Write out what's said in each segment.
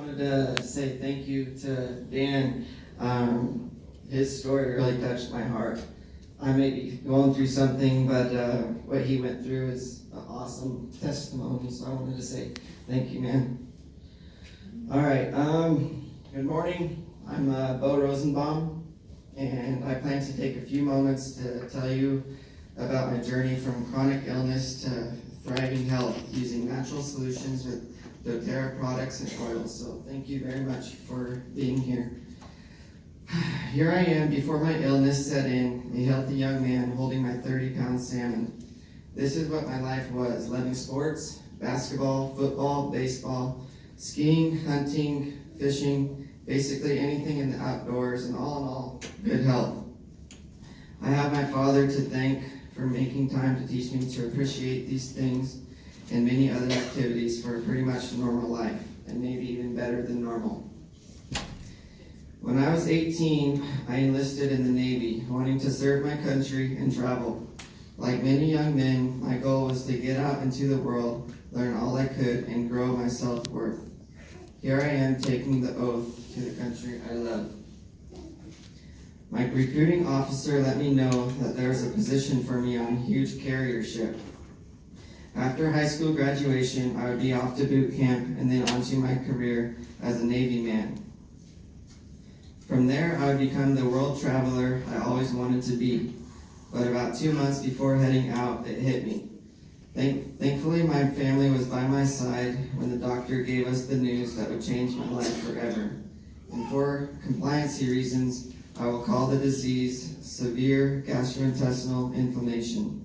wanted to say thank you to Dan. His story really touched my heart. I may be going through something, but what he went through is an awesome testimony, so I wanted to say thank you, man. All right, good morning. I'm Beau Rosenbaum, and I plan to take a few moments to tell you about my journey from chronic illness to thriving health using natural solutions with DoTerra products and oils. So thank you very much for being here. Here I am before my illness set in, a healthy young man holding my 30-pound salmon. This is what my life was: loving sports, basketball, football, baseball, skiing, hunting, fishing, basically anything in the outdoors, and all in all, good health. I have my father to thank for making time to teach me to appreciate these things and many other activities for a pretty much normal life, and maybe even better than normal. When I was 18, I enlisted in the Navy, wanting to serve my country and travel. Like many young men, my goal was to get out into the world, learn all I could, and grow my self-worth. Here I am taking the oath to the country I love. My recruiting officer let me know that there was a position for me on a huge carrier ship. After high school graduation, I would be off to boot camp and then onto my career as a Navy man. From there, I would become the world traveler I always wanted to be. But about 2 months before heading out, it hit me. Thankfully, my family was by my side when the doctor gave us the news that would change my life forever. And for compliancy reasons, I will call the disease severe gastrointestinal inflammation.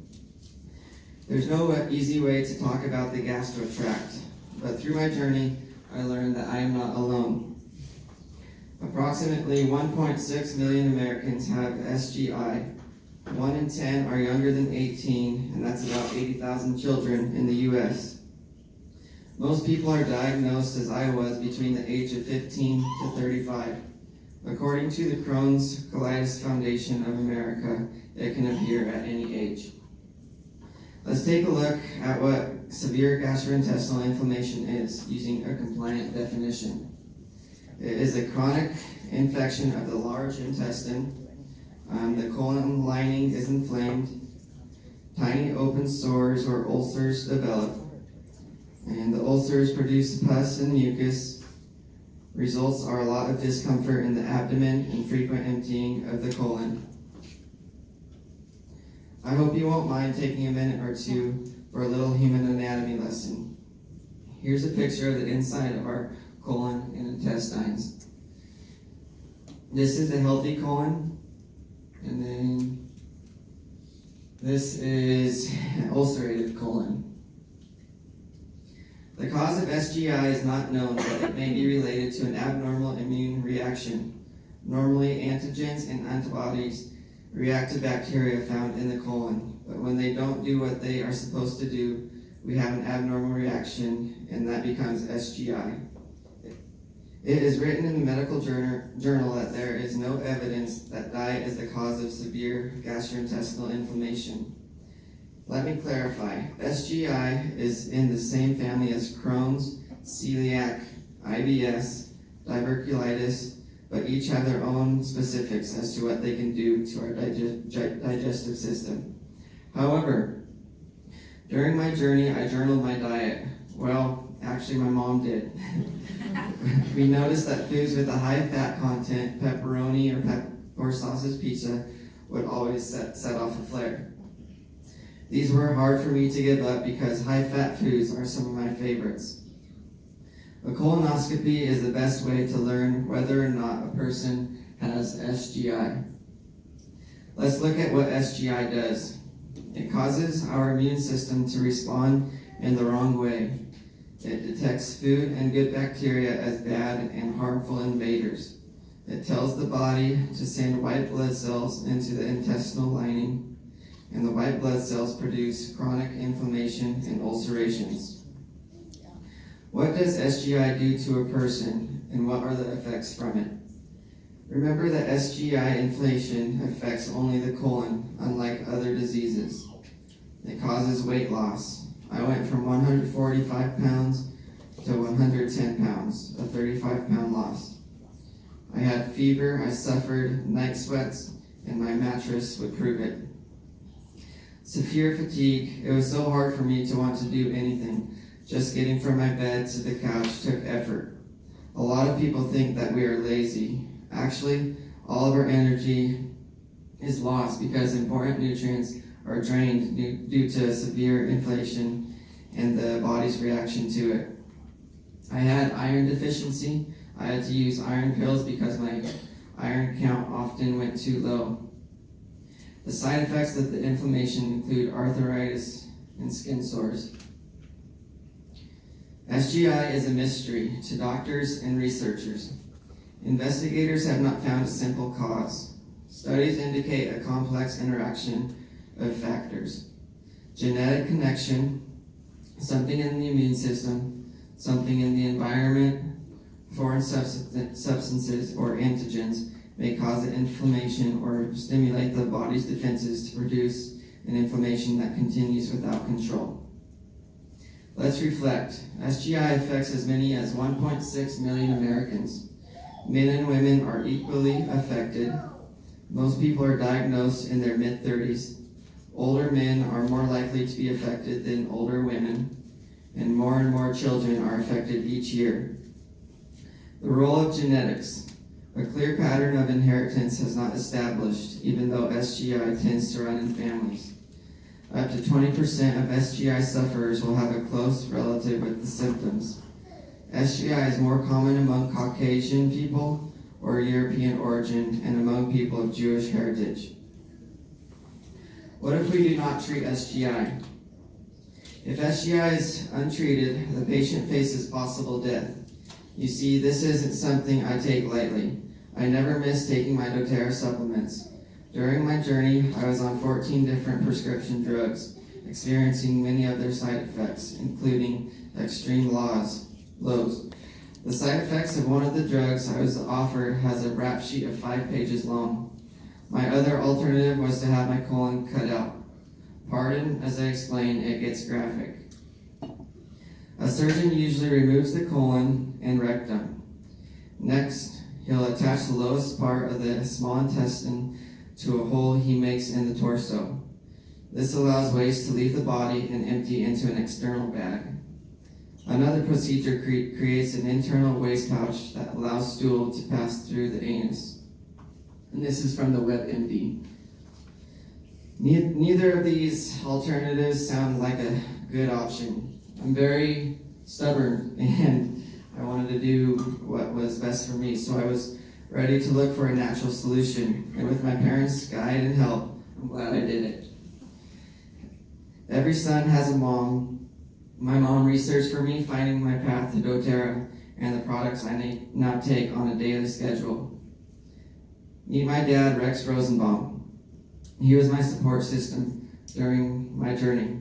There's no easy way to talk about the gastro tract, but through my journey, I learned that I am not alone. Approximately 1.6 million Americans have SGI. 1 in 10 are younger than 18, and that's about 80,000 children in the U.S. Most people are diagnosed as I was between the age of 15 to 35. According to the Crohn's Colitis Foundation of America, it can appear at any age. Let's take a look at what severe gastrointestinal inflammation is, using a compliant definition. It is a chronic infection of the large intestine. The colon lining is inflamed. Tiny open sores or ulcers develop. And the ulcers produce pus and mucus. Results are a lot of discomfort in the abdomen and frequent emptying of the colon. I hope you won't mind taking a minute or two for a little human anatomy lesson. Here's a picture of the inside of our colon and intestines. This is a healthy colon, and then this is an ulcerated colon. The cause of SGI is not known, but it may be related to an abnormal immune reaction. Normally, antigens and antibodies react to bacteria found in the colon, but when they don't do what they are supposed to do, we have an abnormal reaction, and that becomes SGI. It is written in the medical journal that there is no evidence that diet is the cause of severe gastrointestinal inflammation. Let me clarify. SGI is in the same family as Crohn's, celiac, IBS, diverculitis, but each have their own specifics as to what they can do to our digestive system. However, during my journey, I journaled my diet. Well, actually my mom did. We noticed that foods with a high fat content, pepperoni or sausage pizza, would always set off a flare. These were hard for me to give up because high fat foods are some of my favorites. A colonoscopy is the best way to learn whether or not a person has SGI. Let's look at what SGI does. It causes our immune system to respond in the wrong way. It detects food and good bacteria as bad and harmful invaders. It tells the body to send white blood cells into the intestinal lining, and the white blood cells produce chronic inflammation and ulcerations. What does SGI do to a person, and what are the effects from it? Remember that SGI inflammation affects only the colon, unlike other diseases. It causes weight loss. I went from 145 pounds to 110 pounds, a 35-pound loss. I had fever, I suffered night sweats, and my mattress would prove it. Severe fatigue. It was so hard for me to want to do anything. Just getting from my bed to the couch took effort. A lot of people think that we are lazy. Actually, all of our energy is lost because important nutrients are drained due to severe inflation and the body's reaction to it. I had iron deficiency. I had to use iron pills because my iron count often went too low. The side effects of the inflammation include arthritis and skin sores. SGI is a mystery to doctors and researchers. Investigators have not found a simple cause. Studies indicate a complex interaction of factors. Genetic connection, something in the immune system, something in the environment, foreign substances or antigens may cause an inflammation or stimulate the body's defenses to produce an inflammation that continues without control. Let's reflect. SGI affects as many as 1.6 million Americans. Men and women are equally affected. Most people are diagnosed in their mid-30s. Older men are more likely to be affected than older women, and more children are affected each year. The role of genetics. A clear pattern of inheritance has not established, even though SGI tends to run in families. Up to 20% of SGI sufferers will have a close relative with the symptoms. SGI is more common among Caucasian people or European origin and among people of Jewish heritage. What if we do not treat SGI? If SGI is untreated, the patient faces possible death. You see, this isn't something I take lightly. I never miss taking my DoTerra supplements. During my journey, I was on 14 different prescription drugs, experiencing many of their side effects, including extreme lows. The side effects of one of the drugs I was offered has a rap sheet of 5 pages long. My other alternative was to have my colon cut out. Pardon, as I explain, it gets graphic. A surgeon usually removes the colon and rectum. Next, he'll attach the lowest part of the small intestine to a hole he makes in the torso. This allows waste to leave the body and empty into an external bag. Another procedure creates an internal waste pouch that allows stool to pass through the anus. And this is from the WebMD. Neither of these alternatives sound like a good option. I'm very stubborn and I wanted to do what was best for me, so I was ready to look for a natural solution. And with my parents' guide and help, I'm glad I did it. Every son has a mom. My mom researched for me, finding my path to DoTerra and the products I now take on a daily schedule. Meet my dad, Rex Rosenbaum. He was my support system during my journey.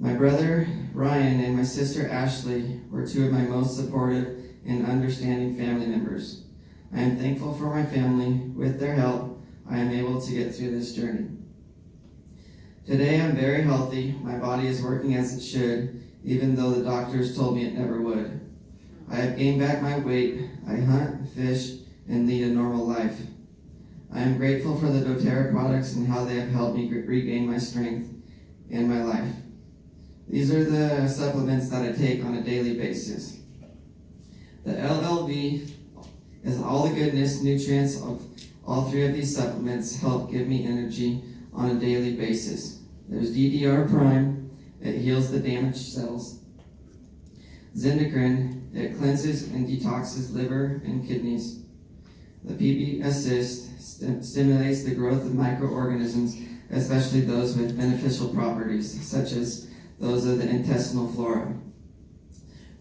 My brother, Ryan, and my sister, Ashley, were two of my most supportive and understanding family members. I am thankful for my family. With their help, I am able to get through this journey. Today, I'm very healthy. My body is working as it should, even though the doctors told me it never would. I have gained back my weight. I hunt, fish, and lead a normal life. I am grateful for the DoTerra products and how they have helped me regain my strength and my life. These are the supplements that I take on a daily basis. The LLV is all the goodness, nutrients of all 3 of these supplements help give me energy on a daily basis. There's DDR Prime, it heals the damaged cells. Zendocrine, it cleanses and detoxes liver and kidneys. The PB Assist stimulates the growth of microorganisms, especially those with beneficial properties, such as those of the intestinal flora.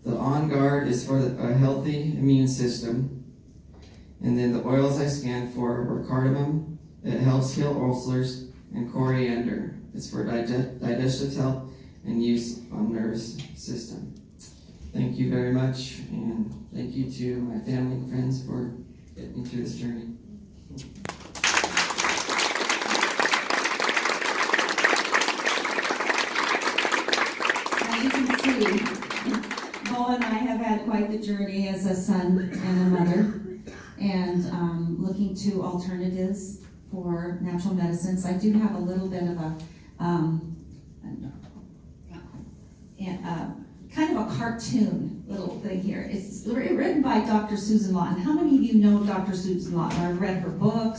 The On Guard is for a healthy immune system. And then the oils I scanned for were cardamom, it helps heal ulcers, and coriander. It's for digestive health and use on nervous system. Thank you very much, and thank you to my family and friends for getting me through this journey. As you can see, Beau quite the journey as a son and a mother, and looking to alternatives for natural medicines. I do have a little bit of a kind of a cartoon little thing here. It's written by Dr. Susan Lawton. How many of you know Dr. Susan Lawton or have read her books?